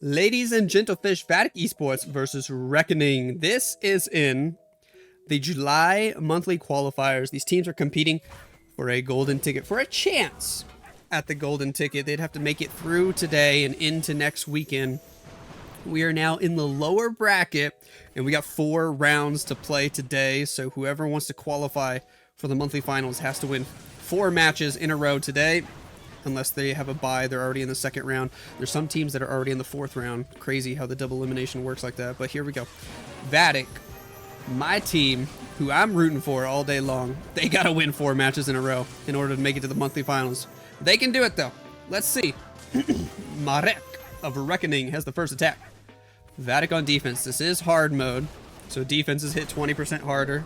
Ladies and gentlefish, Vatic Esports versus Reckoning. This is in the July monthly qualifiers. These teams are competing for a golden ticket, for a chance at the golden ticket. They'd have to make it through today and into next weekend. We are now in the lower bracket, and we got 4 rounds to play today. So whoever wants to qualify for the monthly finals has to win 4 matches in a row today. Unless they have a bye, they're already in the second round. There's some teams that are already in the 4th round. Crazy how the double elimination works like that. But here we go. Vatic, my team, who I'm rooting for all day long, they got to win 4 matches in a row in order to make it to the monthly finals. They can do it, though. Let's see. Marek of Reckoning has the first attack. Vatic on defense. This is hard mode, so defenses hit 20% harder.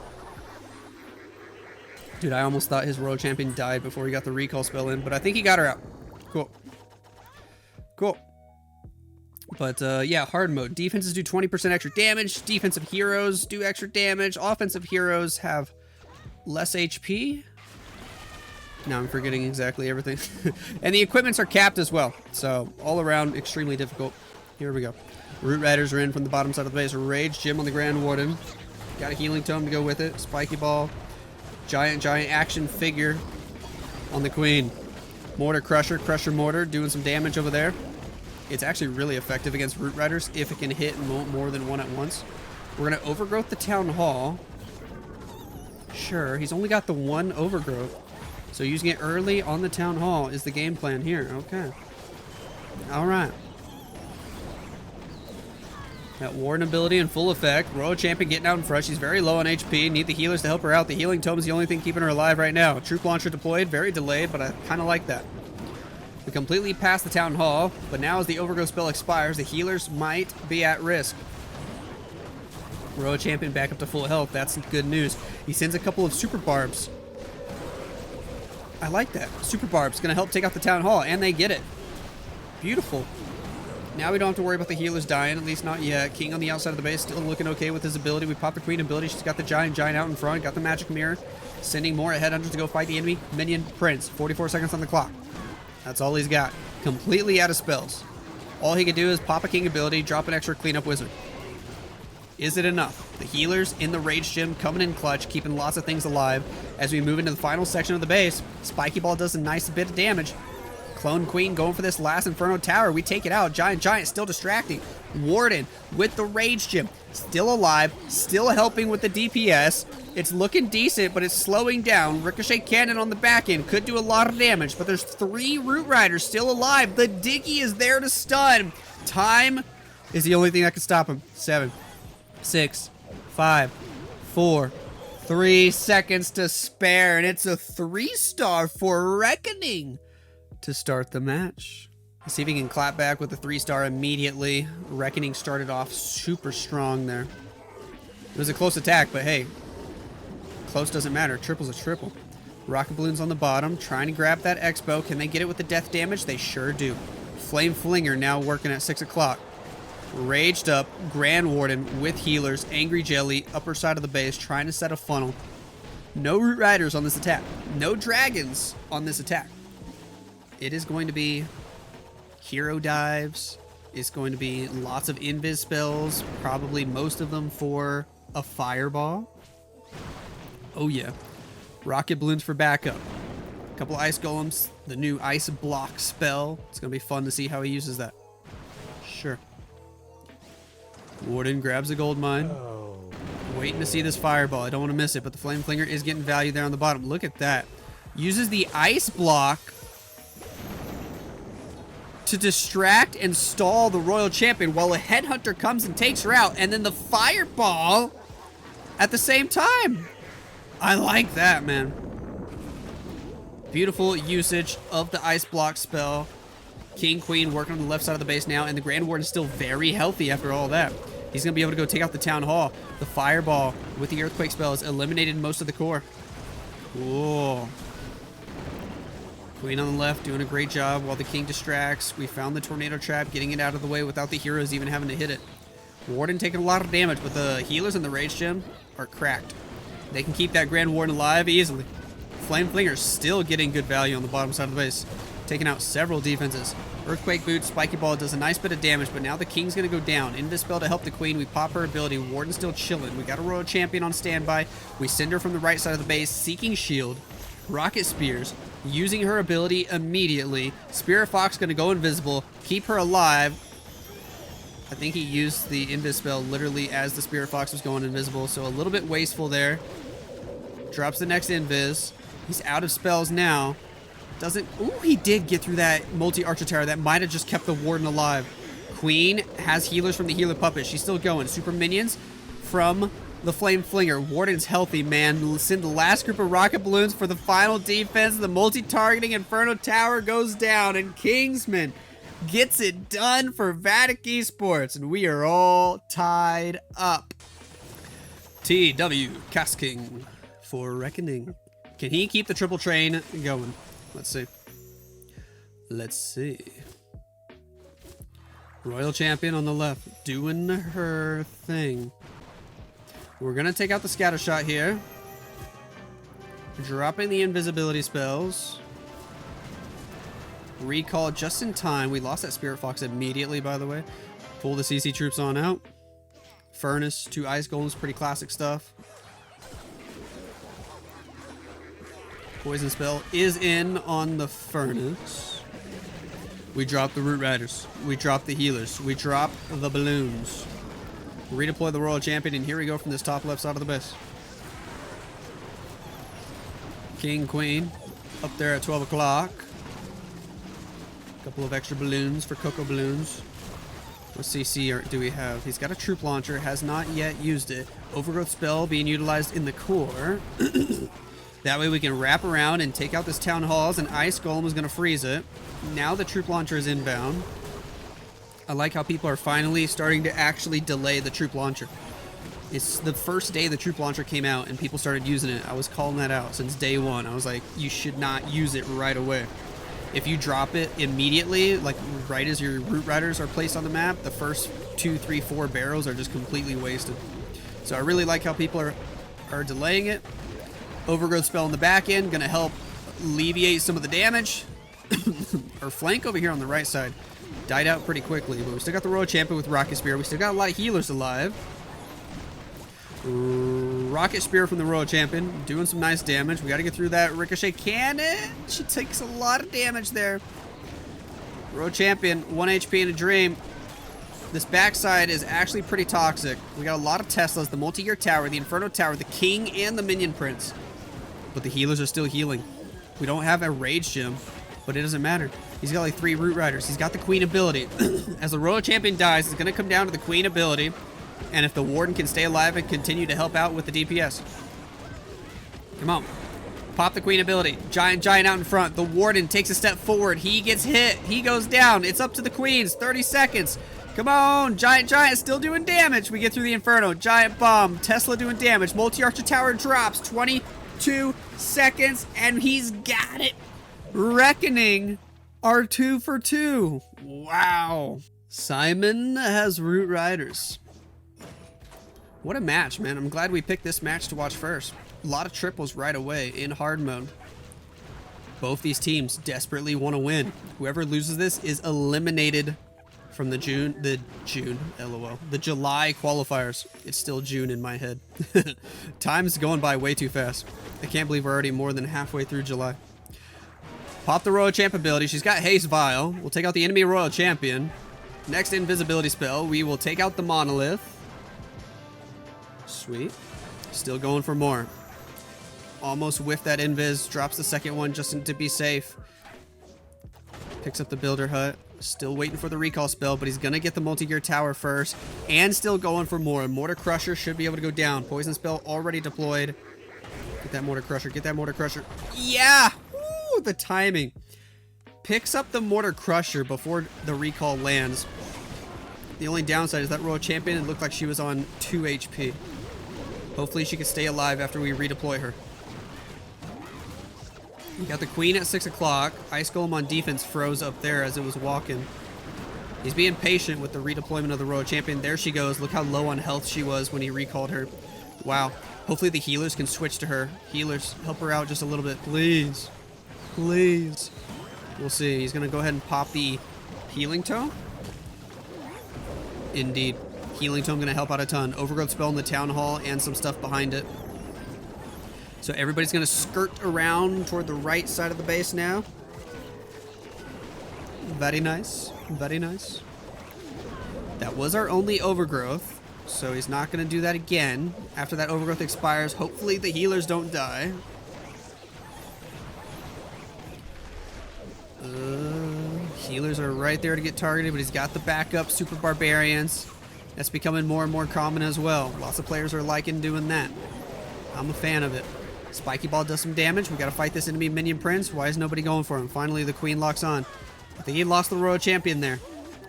Dude, I almost thought his Royal Champion died before he got the recall spell in, but I think he got her out. Cool. Cool. But, yeah, hard mode. Defenses do 20% extra damage. Defensive heroes do extra damage. Offensive heroes have less HP. Now I'm forgetting exactly everything. And the equipments are capped as well. So, all around, extremely difficult. Here we go. Root Riders are in from the bottom side of the base. Rage Gym on the Grand Warden. Got a Healing Tome to go with it. Spiky Ball. Giant action figure on the Queen. Mortar Crusher Mortar doing some damage over there. It's actually really effective against Root Riders if it can hit more than one at once. We're going to Overgrowth the Town Hall. Sure, he's only got the 1 Overgrowth. So using it early on the Town Hall is the game plan here. Okay. Alright. That Warden ability in full effect. Royal Champion getting out in front. She's very low on HP. Need the healers to help her out. The Healing Tome is the only thing keeping her alive right now. Troop Launcher deployed. Very delayed, but I kind of like that. We completely passed the Town Hall, but now as the Overgrowth spell expires, the healers might be at risk. Royal Champion back up to full health. That's good news. He sends a couple of Super Barbs. I like that. Super Barbs going to help take out the Town Hall, and they get it. Beautiful. Now we don't have to worry about the healers dying, at least not yet. King on the outside of the base, still looking okay with his ability. We popped the Queen ability. She's got the Giant out in front. Got the Magic Mirror. Sending more headhunters to go fight the enemy. Minion, Prince. 44 seconds on the clock. That's all he's got. Completely out of spells. All he can do is pop a King ability, drop an extra Cleanup Wizard. Is it enough? The healers in the Rage Gym coming in clutch, keeping lots of things alive. As we move into the final section of the base, Spiky Ball does a nice bit of damage. Clone Queen going for this last Inferno Tower. We take it out. Giant still distracting. Warden with the Rage Gym. Still alive. Still helping with the DPS. It's looking decent, but it's slowing down. Ricochet Cannon on the back end. Could do a lot of damage, but there's 3 Root Riders still alive. The Diggy is there to stun. Time is the only thing that can stop him. 7, 6, 5, 4, 3 seconds to spare, and it's a 3-star for Reckoning to start the match. Let's see if he can clap back with the 3-star immediately. Reckoning started off super strong there. It was a close attack, but hey, close doesn't matter. Triple's a triple. Rocket Balloons on the bottom, trying to grab that Expo. Can they get it with the death damage? They sure do. Flame Flinger now working at 6 o'clock. Raged up, Grand Warden with healers, Angry Jelly, upper side of the base, trying to set a funnel. No Root Riders on this attack. No dragons on this attack. It is going to be hero dives. It's going to be lots of invis spells, probably most of them for a fireball. Oh yeah. Rocket Balloons for backup. A couple ice golems, the new ice block spell. It's going to be fun to see how he uses that. Sure. Warden grabs a gold mine. Waiting to see this fireball. I don't want to miss it, but the Flame Flinger is getting value there on the bottom. Look at that. Uses the ice block to distract and stall the Royal Champion while a Headhunter comes and takes her out, and then the fireball at the same time. I like that, man. Beautiful usage of the ice block spell. King, Queen working on the left side of the base now, and the Grand Warden is still very healthy after all that. He's going to be able to go take out the Town Hall. The fireball with the Earthquake spell has eliminated most of the core. Cool. Queen on the left doing a great job while the King distracts. We found the Tornado Trap, getting it out of the way without the heroes even having to hit it. Warden taking a lot of damage, but the healers in the Rage Gym are cracked. They can keep that Grand Warden alive easily. Flame Flinger's still getting good value on the bottom side of the base. taking out several defenses. Earthquake Boot, Spiky Ball does a nice bit of damage, but now the King's going to go down. Invis-Spell to help the Queen. We pop her ability. Warden's still chilling. We got a Royal Champion on standby. We send her from the right side of the base, seeking shield. Rocket Spears, using her ability immediately. Spirit Fox going to go invisible, keep her alive. I think he used the Invis-Spell literally as the Spirit Fox was going invisible, so a little bit wasteful there. Drops the next Invis. He's out of spells now. Doesn't... Ooh, he did get through that multi-Archer Tower. That might have just kept the Warden alive. Queen has healers from the Healer Puppet. She's still going. Super Minions from the Flame Flinger. Warden's healthy, man. Send the last group of rocket balloons for the final defense. The multi-targeting Inferno Tower goes down, and Kingsman gets it done for Vatic Esports, and we are all tied up. TW Casking for Reckoning. Can he keep the triple train going? Let's see. Let's see. Royal Champion on the left, doing her thing. We're gonna take out the scatter shot here. Dropping the invisibility spells. Recall just in time. We lost that Spirit Fox immediately, by the way. Pull the CC troops on out. Furnace, 2 Ice Golems, pretty classic stuff. Poison spell is in on the Furnace. We drop the Root Riders. We drop the healers. We drop the balloons. Redeploy the Royal Champion, and here we go from this top left side of the base. King, Queen, up there at 12 o'clock. Couple of extra balloons for Cocoa Balloons. What CC do we have? He's got a troop launcher, has not yet used it. Overgrowth spell being utilized in the core. That way we can wrap around and take out this Town Halls, and Ice Golem is going to freeze it. Now the troop launcher is inbound. I like how people are finally starting to actually delay the troop launcher. It's the first day the troop launcher came out and people started using it. I was calling that out since day one. I was like, you should not use it right away. If you drop it immediately, like right as your Root Riders are placed on the map, the first 2, 3, 4 barrels are just completely wasted. So I really like how people are delaying it. Overgrowth spell in the back end, gonna help alleviate some of the damage. Our flank over here on the right side died out pretty quickly, but we still got the Royal Champion with Rocket Spear. We still got a lot of healers alive. Rocket Spear from the Royal Champion, doing some nice damage. We got to get through that Ricochet Cannon. She takes a lot of damage there. Royal Champion, 1 HP in a dream. This backside is actually pretty toxic. We got a lot of Teslas, the multi-gear tower, the Inferno Tower, the King, and the Minion Prince. But the healers are still healing. We don't have a Rage Gem, but it doesn't matter. He's got like 3 Root Riders. He's got the Queen ability. As the Royal Champion dies, it's going to come down to the Queen ability. And if the Warden can stay alive and continue to help out with the DPS. Come on. Pop the Queen ability. Giant out in front. The Warden takes a step forward. He gets hit. He goes down. It's up to the Queens. 30 seconds. Come on. Giant still doing damage. We get through the Inferno. Giant Bomb. Tesla doing damage. Multi-Archer Tower drops. 22 seconds. And he's got it. Reckoning are 2 for 2. Wow. Simon has Root Riders. What a match, man. I'm glad we picked this match to watch first. A lot of triples right away in hard mode. Both these teams desperately want to win. Whoever loses this is eliminated from the July qualifiers. It's still June in my head. Time's going by way too fast. I can't believe we're already more than halfway through July. Pop the Royal Champ ability. She's got Haste Vial. We'll take out the enemy Royal Champion. Next invisibility spell, we will take out the Monolith. Sweet. Still going for more. Almost whiffed that invis. Drops the second one just to be safe. Picks up the Builder Hut. Still waiting for the recall spell, but he's going to get the multi-gear tower first. And still going for more. Mortar Crusher should be able to go down. Poison spell already deployed. Get that Mortar Crusher. Get that Mortar Crusher. Yeah! Woo! The timing. Picks up the Mortar Crusher before the recall lands. The only downside is that Royal Champion, it looked like she was on 2 HP. Hopefully she can stay alive after we redeploy her. We got the Queen at 6 o'clock. Ice Golem on defense froze up there as it was walking. He's being patient with the redeployment of the Royal Champion. There she goes. Look how low on health she was when he recalled her. Wow. Hopefully the healers can switch to her. Healers, help her out just a little bit. Please. Please. We'll see. He's going to go ahead and pop the Healing Tome. Indeed. Healing Tome going to help out a ton. Overgrowth spell in the Town Hall and some stuff behind it. So everybody's going to skirt around toward the right side of the base now. Very nice. Very nice. That was our only Overgrowth, so he's not going to do that again. After that Overgrowth expires, hopefully the healers don't die. Healers are right there to get targeted, but he's got the backup Super Barbarians. That's becoming more and more common as well. Lots of players are liking doing that. I'm a fan of it. Spiky Ball does some damage. We got to fight this enemy Minion Prince. Why is nobody going for him? Finally, the Queen locks on. I think he lost the Royal Champion there.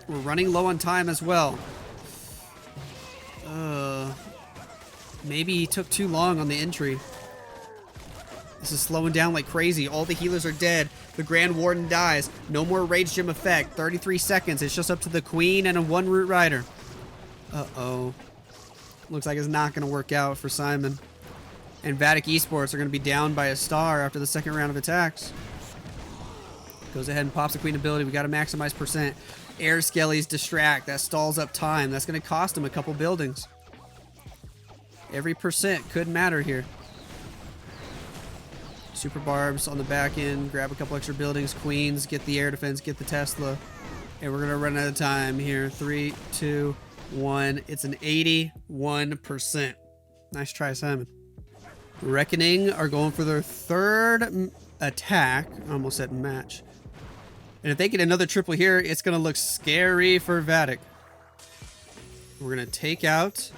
We're running low on time as well. Maybe he took too long on the entry. This is slowing down like crazy. All the healers are dead. The Grand Warden dies. No more Rage Gem effect. 33 seconds. It's just up to the Queen and a 1 Root Rider. Uh-oh. Looks like it's not going to work out for Simon. And Vatic Esports are going to be down by a star after the second round of attacks. Goes ahead and pops the Queen ability. We got to maximize percent. Air Skellies distract. That stalls up time. That's going to cost him a couple buildings. Every percent could matter here. Super Barbs on the back end. Grab a couple extra buildings. Queens. Get the air defense. Get the Tesla. And we're going to run out of time here. 3, 2, 1. It's an 81%. Nice try, Simon. Reckoning are going for their third attack. I almost said match. And if they get another triple here, it's going to look scary for Vatic. We're going to take out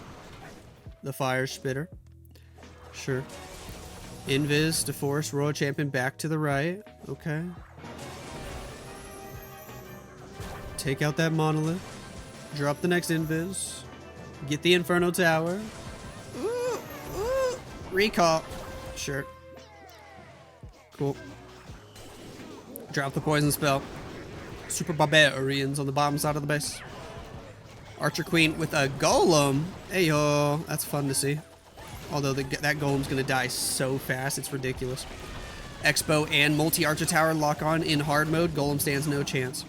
the Fire Spitter. Sure. Invis to force Royal Champion back to the right. Okay. Take out that Monolith. Drop the next Invis. Get the Inferno Tower. Ooh, ooh. Recall. Sure. Cool. Drop the Poison Spell. Super Barbarians on the bottom side of the base. Archer Queen with a Golem. Ayo, that's fun to see. Although that Golem's going to die so fast, it's ridiculous. Expo and Multi-Archer Tower lock on in hard mode. Golem stands no chance.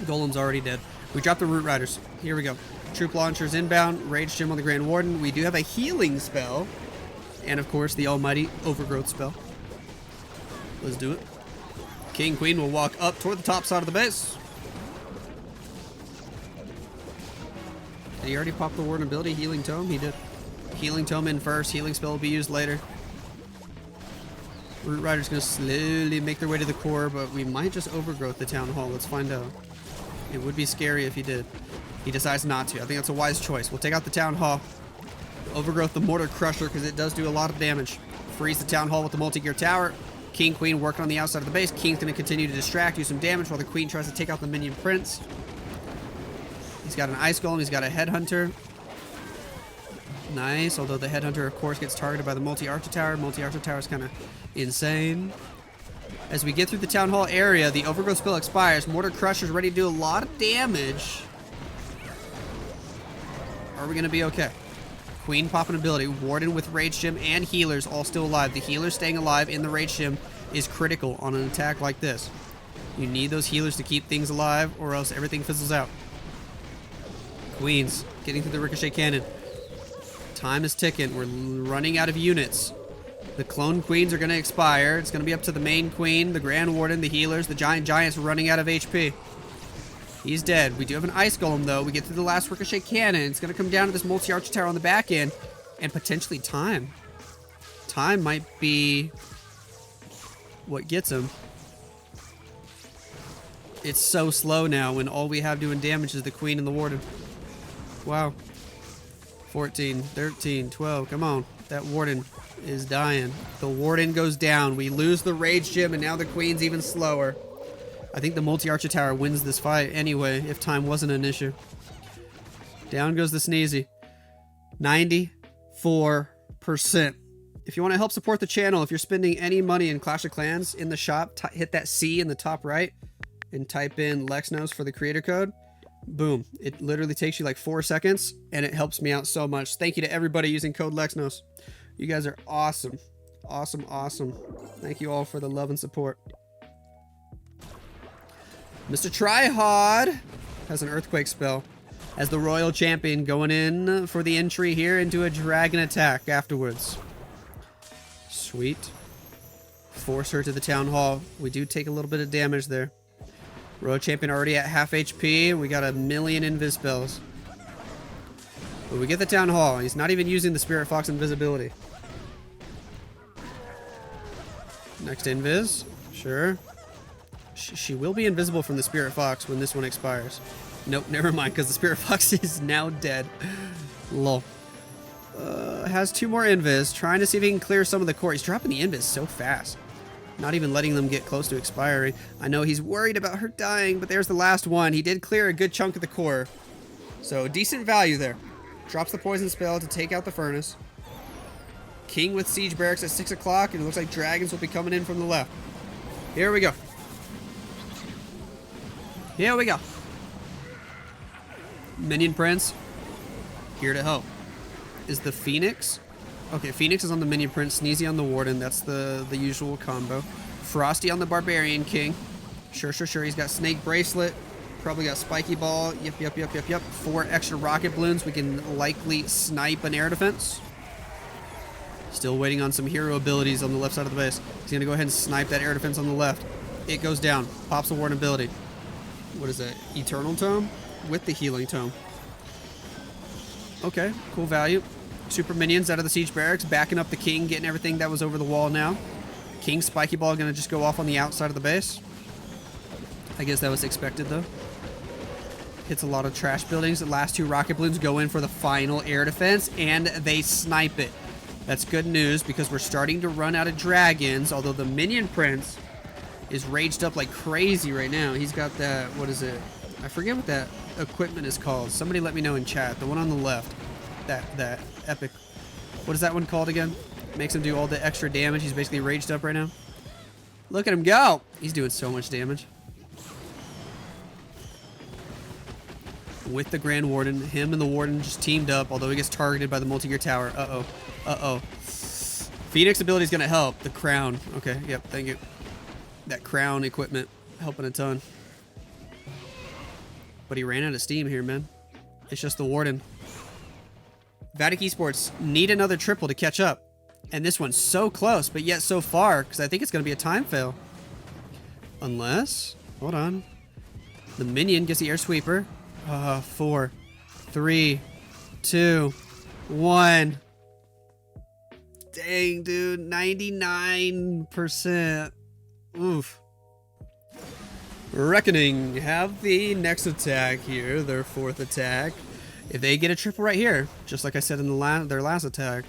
Golem's already dead. We drop the Root Riders. Here we go. Troop Launchers inbound. Rage Gem on the Grand Warden. We do have a healing spell. And of course, the almighty Overgrowth spell. Let's do it. King Queen will walk up toward the top side of the base. Did he already pop the Warden ability? Healing Tome? He did. Healing Tome in first. Healing spell will be used later. Root Rider's going to slowly make their way to the core, but we might just Overgrowth the Town Hall. Let's find out. It would be scary if he did. He decides not to. I think that's a wise choice. We'll take out the Town Hall. Overgrowth the Mortar Crusher because it does do a lot of damage. Freeze the Town Hall with the Multi-Gear Tower. King, Queen working on the outside of the base. King's going to continue to distract, do some damage while the Queen tries to take out the Minion Prince. He's got an Ice Golem. He's got a Headhunter. Nice, although the Headhunter, of course, gets targeted by the Multi-Archer Tower. Multi-Archer Tower is kind of insane. As we get through the Town Hall area, the Overgrowth spell expires. Mortar Crusher's ready to do a lot of damage. Are we going to be okay? Queen popping ability. Warden with Rage Gem and healers all still alive. The healers staying alive in the Rage Gem is critical on an attack like this. You need those healers to keep things alive or else everything fizzles out. Queens getting through the Ricochet Cannon. Time is ticking. We're running out of units. The Clone Queens are going to expire. It's going to be up to the main Queen, the Grand Warden, the healers, the Giant's running out of HP. He's dead. We do have an Ice Golem, though. We get through the last Ricochet Cannon. It's going to come down to this Multi-Archer Tower on the back end. And potentially time. Time might be what gets him. It's so slow now when all we have doing damage is the Queen and the Warden. Wow. 14, 13, 12. Come on. That Warden is dying. The Warden goes down. We lose the Rage Gem, and now the Queen's even slower. I think the Multi-Archer Tower wins this fight anyway, if time wasn't an issue. Down goes the Sneezy. 94%. If you want to help support the channel, if you're spending any money in Clash of Clans in the shop, hit that C in the top right and type in Lexnos for the creator code. Boom. It literally takes you like 4 seconds, and it helps me out so much. Thank you to everybody using code Lexnos. You guys are awesome. Awesome, awesome. Thank you all for the love and support. Mr. Tryhard has an earthquake spell as the royal champion going in for the entry here into a dragon attack afterwards. Sweet. Force her to the town hall. We do take a little bit of damage there. Royal champion already at half HP. We got a million invis spells. But we get the town hall. He's not even using the Spirit Fox invisibility. Next invis. Sure. She will be invisible from the Spirit Fox when this one expires. Nope, never mind, because the Spirit Fox is now dead. Lol. Has 2 more invis. Trying to see if he can clear some of the core. He's dropping the invis so fast. Not even letting them get close to expiring. I know he's worried about her dying, but there's the last one. He did clear a good chunk of the core. So, decent value there. Drops the poison spell to take out the furnace. King with siege barracks at 6 o'clock, and it looks like dragons will be coming in from the left. Here we go. Here we go. Minion Prince, here to help. Is the Phoenix? Okay, Phoenix is on the Minion Prince, Sneezy on the Warden. That's the usual combo. Frosty on the Barbarian King. Sure. He's got Snake Bracelet. Probably got Spiky Ball. Yep. 4 extra rocket balloons. We can likely snipe an air defense. Still waiting on some hero abilities on the left side of the base. He's going to go ahead and snipe that air defense on the left. It goes down. Pops a Warden ability. What is that? Eternal Tome? With the Healing Tome. Okay, cool value. Super minions out of the siege barracks, backing up the king, getting everything that was over the wall now. King Spiky Ball gonna just go off on the outside of the base. I guess that was expected though. Hits a lot of trash buildings. The last 2 rocket balloons go in for the final air defense, and they snipe it. That's good news because we're starting to run out of dragons, although the Minion Prince is raged up like crazy right now. He's got that, what is it? I forget what that equipment is called. Somebody let me know in chat. The one on the left. That epic. What is that one called again? Makes him do all the extra damage. He's basically raged up right now. Look at him go. He's doing so much damage. With the Grand Warden. Him and the Warden just teamed up, although he gets targeted by the multi-gear tower. Uh-oh. Phoenix ability is going to help. The crown. Okay, yep, thank you. That crown equipment helping a ton. But he ran out of steam here, man. It's just the Warden. Vatic Esports need another triple to catch up. And this one's so close, but yet so far, because I think it's going to be a time fail. Unless... Hold on. The minion gets the air sweeper. 4, 3, 2, 1. Dang, dude. 99%. Oof. Reckoning have the next attack here, their 4th attack. If they get a triple right here, just like I said in their last attack,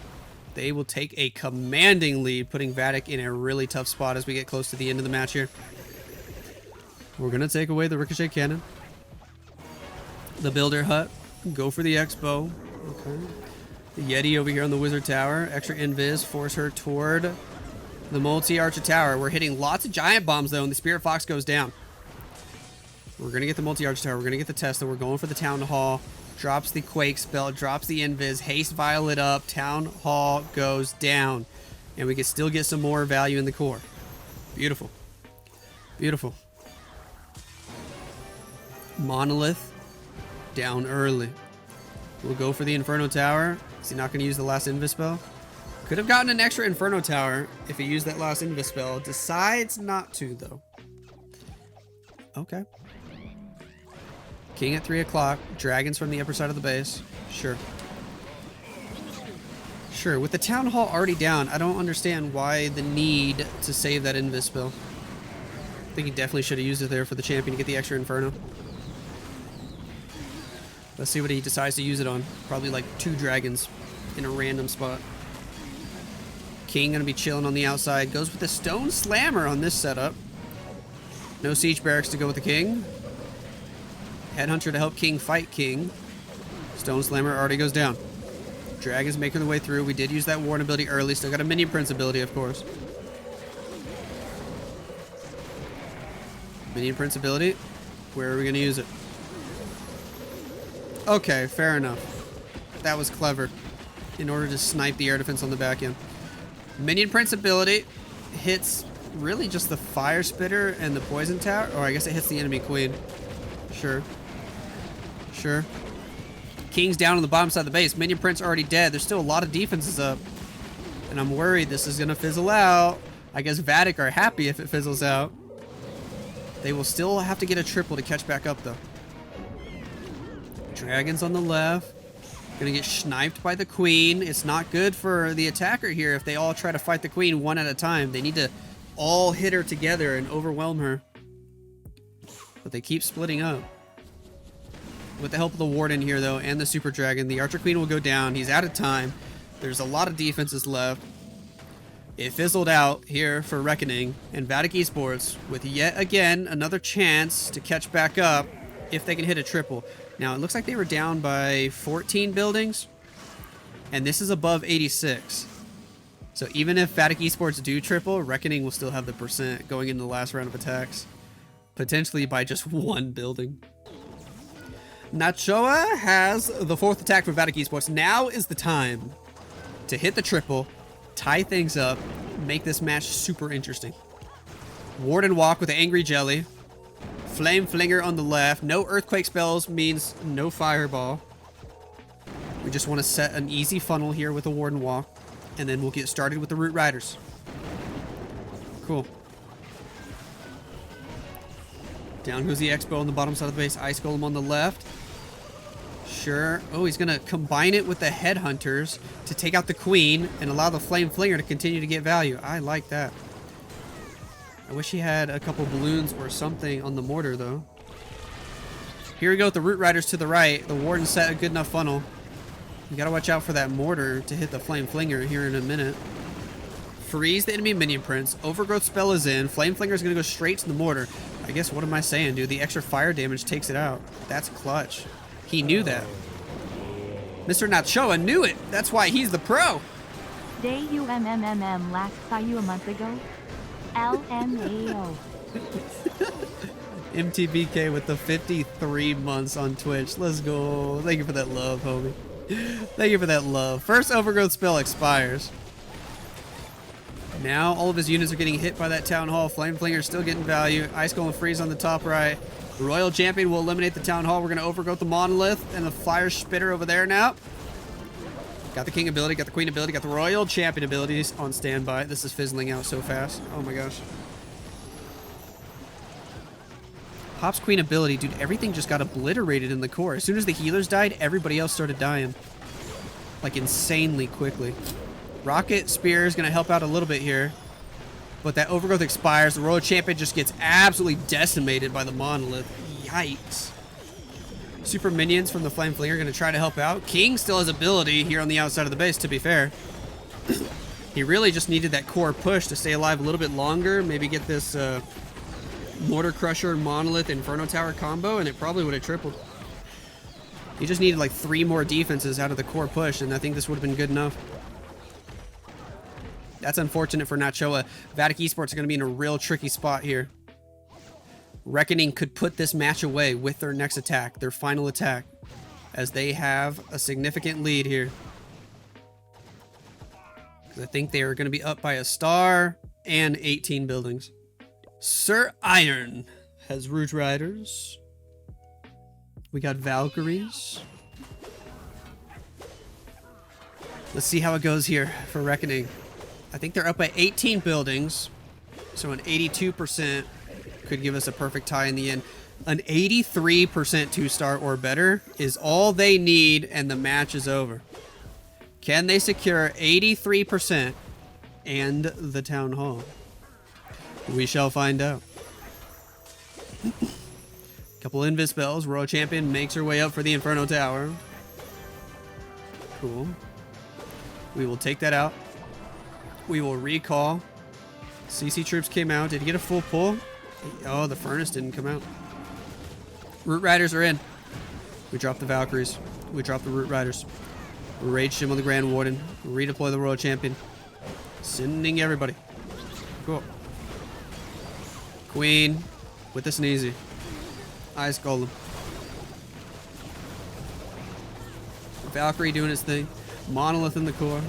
they will take a commanding lead, putting Vatic in a really tough spot as we get close to the end of the match here. We're going to take away the Ricochet Cannon. The Builder Hut. Go for the Expo. Okay. The Yeti over here on the Wizard Tower. Extra invis. Force her toward the multi-archer tower. We're hitting lots of giant bombs, though, and the Spirit Fox goes down. We're going to get the multi-archer tower. We're going to get the Tesla. We're going for the Town Hall. Drops the Quake spell. Drops the invis. Haste Violet up. Town Hall goes down. And we can still get some more value in the core. Beautiful. Beautiful. Monolith. Down early. We'll go for the Inferno Tower. Is he not going to use the last invis spell? Could have gotten an extra Inferno Tower if he used that last invis spell. Decides not to, though. Okay. King at 3 o'clock. Dragons from the upper side of the base. Sure. Sure. With the Town Hall already down, I don't understand why the need to save that invis spell. I think he definitely should have used it there for the champion to get the extra Inferno. Let's see what he decides to use it on. Probably like 2 dragons in a random spot. King gonna be chilling on the outside. Goes with the Stone Slammer on this setup. No Siege Barracks to go with the King. Headhunter to help King fight King. Stone Slammer already goes down. Dragons making their way through. We did use that Warden ability early. Still got a Minion Prince ability, of course. Minion Prince ability. Where are we gonna use it? Okay, fair enough. That was clever. In order to snipe the air defense on the back end. Minion Prince ability hits really just the fire spitter and the poison tower. Or I guess it hits the enemy queen. Sure. Sure. King's down on the bottom side of the base. Minion Prince already dead. There's still a lot of defenses up. And I'm worried this is going to fizzle out. I guess Vatic are happy if it fizzles out. They will still have to get a triple to catch back up, though. Dragons on the left. Gonna get sniped by the queen. It's not good for the attacker here if they all try to fight the queen one at a time. They need to all hit her together and overwhelm her. But they keep splitting up. With the help of the warden here, though, and the super dragon, the archer queen will go down. He's out of time. There's a lot of defenses left. It fizzled out here for Reckoning, and Vatic Esports with yet again another chance to catch back up if they can hit a triple. Now, it looks like they were down by 14 buildings, and this is above 86. So even if Vatic Esports do triple, Reckoning will still have the percent going into the last round of attacks, potentially by just one building. Nachoa has the 4th attack for Vatic Esports. Now is the time to hit the triple, tie things up, make this match super interesting. Warden Walk with the Angry Jelly. Flame Flinger on the left. No Earthquake spells means no Fireball. We just want to set an easy funnel here with the Warden Walk, and then we'll get started with the Root Riders. Cool. Down goes the Expo on the bottom side of the base. Ice Golem on the left. Sure. Oh, he's going to combine it with the Headhunters to take out the Queen and allow the Flame Flinger to continue to get value. I like that. I wish he had a couple balloons or something on the mortar, though. Here we go with the Root Riders to the right. The Warden set a good enough funnel. You gotta watch out for that mortar to hit the Flame Flinger here in a minute. Freeze the enemy Minion Prince. Overgrowth spell is in. Flame Flinger is gonna go straight to the mortar. I guess, what am I saying, dude? The extra fire damage takes it out. That's clutch. He knew that. Mr. Nachoa knew it. That's why he's the pro. DUMMMM last saw you a month ago. LMAO. MTBK with the 53 months on Twitch. Let's go. Thank you for that love, homie. Thank you for that love. First overgrowth spell expires. Now all of his units are getting hit by that Town Hall. Flame Flinger is still getting value. Ice Golem Freeze on the top right. Royal Champion will eliminate the Town Hall. We're going to overgrowth the Monolith and the Fire Spitter over there now. Got the King ability, got the Queen ability, got the Royal Champion abilities on standby. This is fizzling out so fast. Oh my gosh. Hop's Queen ability, dude, everything just got obliterated in the core. As soon as the healers died, everybody else started dying. Like insanely quickly. Rocket Spear is going to help out a little bit here. But that overgrowth expires. The Royal Champion just gets absolutely decimated by the Monolith. Yikes. Super minions from the Flame Flinger are going to try to help out. King still has ability here on the outside of the base, to be fair. He really just needed that core push to stay alive a little bit longer. Maybe get this Mortar Crusher, Monolith, Inferno Tower combo, and it probably would have tripled. He just needed like 3 more defenses out of the core push, and I think this would have been good enough. That's unfortunate for Nachoa. Vatic Esports are going to be in a real tricky spot here. Reckoning could put this match away with their next attack, their final attack, as they have a significant lead here. I think they are going to be up by a star and 18 buildings. Sir Iron has Root Riders. We got Valkyries. Let's see how it goes here for Reckoning. I think they're up by 18 buildings, so an 82% could give us a perfect tie in the end. An 83% 2-star or better is all they need, and the match is over. Can they secure 83% and the Town Hall? We shall find out. Couple invis spells. Royal Champion makes her way up for the Inferno Tower. Cool. We will take that out. We will recall. CC troops came out. Did he get a full pull? Oh, the Furnace didn't come out. Root Riders are in. We drop the Valkyries. We drop the Root Riders. Rage Shim on the Grand Warden. Redeploy the Royal Champion. Sending everybody. Cool. Queen with the Sneezy. Ice Golem. Valkyrie doing his thing. Monolith in the core.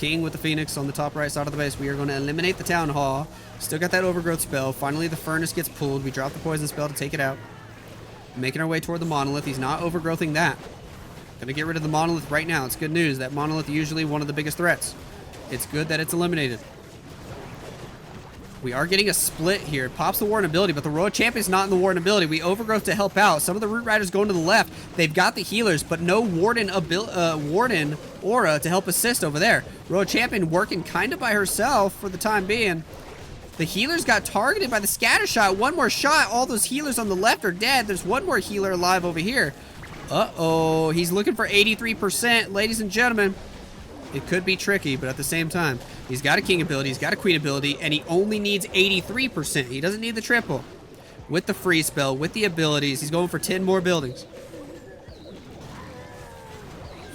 King with the Phoenix on the top right side of the base. We are going to eliminate the Town Hall. Still got that Overgrowth spell. Finally, the Furnace gets pulled. We drop the Poison spell to take it out. Making our way toward the Monolith. He's not overgrowthing that. Gonna get rid of the Monolith right now. It's good news. That Monolith usually one of the biggest threats. It's good that it's eliminated. We are getting a split here. It pops the Warden ability, but the Royal Champion's not in the Warden ability. We Overgrowth to help out. Some of the Root Riders going to the left. They've got the healers, but no Warden aura to help assist over there. Royal Champion working kind of by herself for the time being. The healers got targeted by the scatter shot. One more shot. All those healers on the left are dead. There's one more healer alive over here. Uh-oh. He's looking for 83%, ladies and gentlemen. It could be tricky, but at the same time, he's got a King ability, he's got a Queen ability, and he only needs 83%. He doesn't need the triple. With the free spell, with the abilities, he's going for 10 more buildings.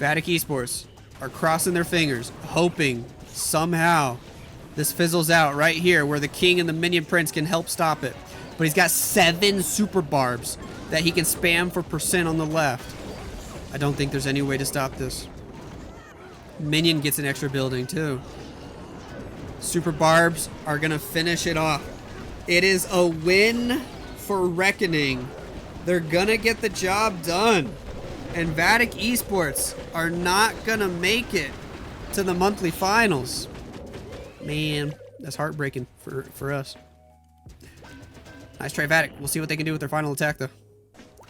Vatic Esports are crossing their fingers, hoping somehow this fizzles out right here where the King and the Minion Prince can help stop it. But he's got 7 super barbs that he can spam for percent on the left. I don't think there's any way to stop this. Minion gets an extra building too. Super barbs are gonna finish it off. It is a win for Reckoning. They're gonna get the job done. And Vatic Esports are not gonna make it to the monthly finals. Man, that's heartbreaking for us. Nice try, Vatic. We'll see what they can do with their final attack though.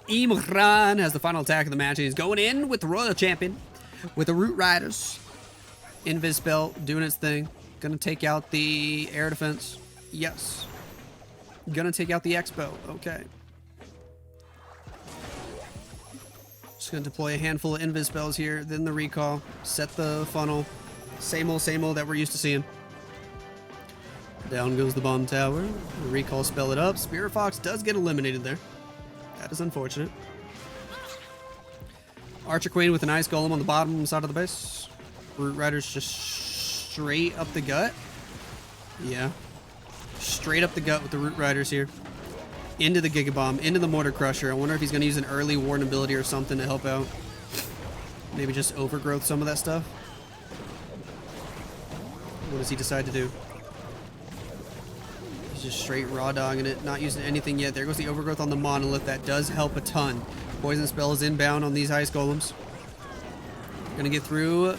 Imran has the final attack of the match. He's going in with the Royal Champion. With the Root Riders. Invis spell doing its thing. Gonna take out the air defense. Yes. Gonna take out the Expo. Okay. Just gonna deploy a handful of Invis spells here. Then the recall. Set the funnel. Same old that we're used to seeing. Down goes the bomb tower. The recall spell it up. Spirit Fox does get eliminated there. That is unfortunate. Archer Queen with an Ice Golem on the bottom side of the base. Root Riders just straight up the gut. Yeah. Straight up the gut with the Root Riders here. Into the Giga Bomb, into the Mortar Crusher. I wonder if he's going to use an early Warden ability or something to help out. Maybe just overgrowth some of that stuff. What does he decide to do? He's just straight raw dogging it, not using anything yet. There goes the overgrowth on the Monolith. That does help a ton. Poison spell is inbound on these Ice Golems. Gonna get through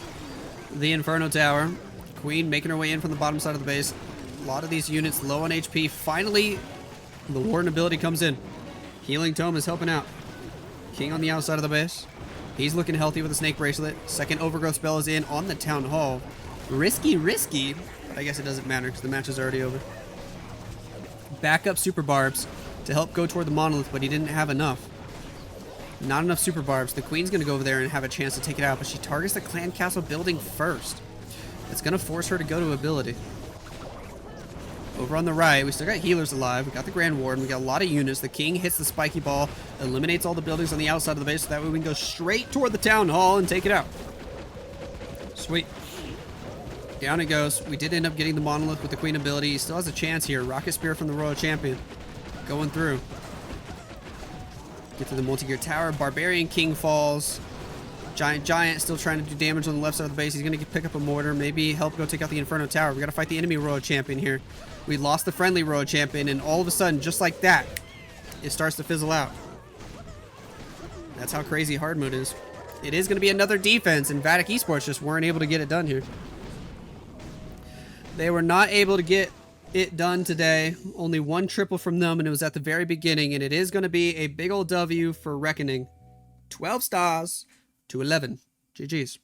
the Inferno Tower. Queen making her way in from the bottom side of the base. A lot of these units low on HP. Finally, the Warden ability comes in. Healing Tome is helping out. King on the outside of the base. He's looking healthy with a Snake Bracelet. Second overgrowth spell is in on the Town Hall. Risky, but I guess it doesn't matter because the match is already over. Backup Super Barbs to help go toward the Monolith, but he didn't have enough. Not enough Super Barbs. The Queen's going to go over there and have a chance to take it out, but she targets the Clan Castle building first. It's going to force her to go to ability. Over on the right, we still got healers alive. We got the Grand Warden. We got a lot of units. The King hits the spiky ball, eliminates all the buildings on the outside of the base, so that way we can go straight toward the Town Hall and take it out. Sweet. Down it goes. We did end up getting the Monolith with the Queen ability. He still has a chance here. Rocket Spear from the Royal Champion. Going through. Get to the multi-gear tower. Barbarian King falls. Giant still trying to do damage on the left side of the base. He's going to pick up a mortar. Maybe help go take out the Inferno Tower. We got to fight the enemy Royal Champion here. We lost the friendly Royal Champion, and all of a sudden, just like that, it starts to fizzle out. That's how crazy hard mode is. It is going to be another defense, and Vatic Esports just weren't able to get it done here. They were not able to get it done today. Only one triple from them, and it was at the very beginning, and it is going to be a big old W for Reckoning. 12 stars to 11. GG's.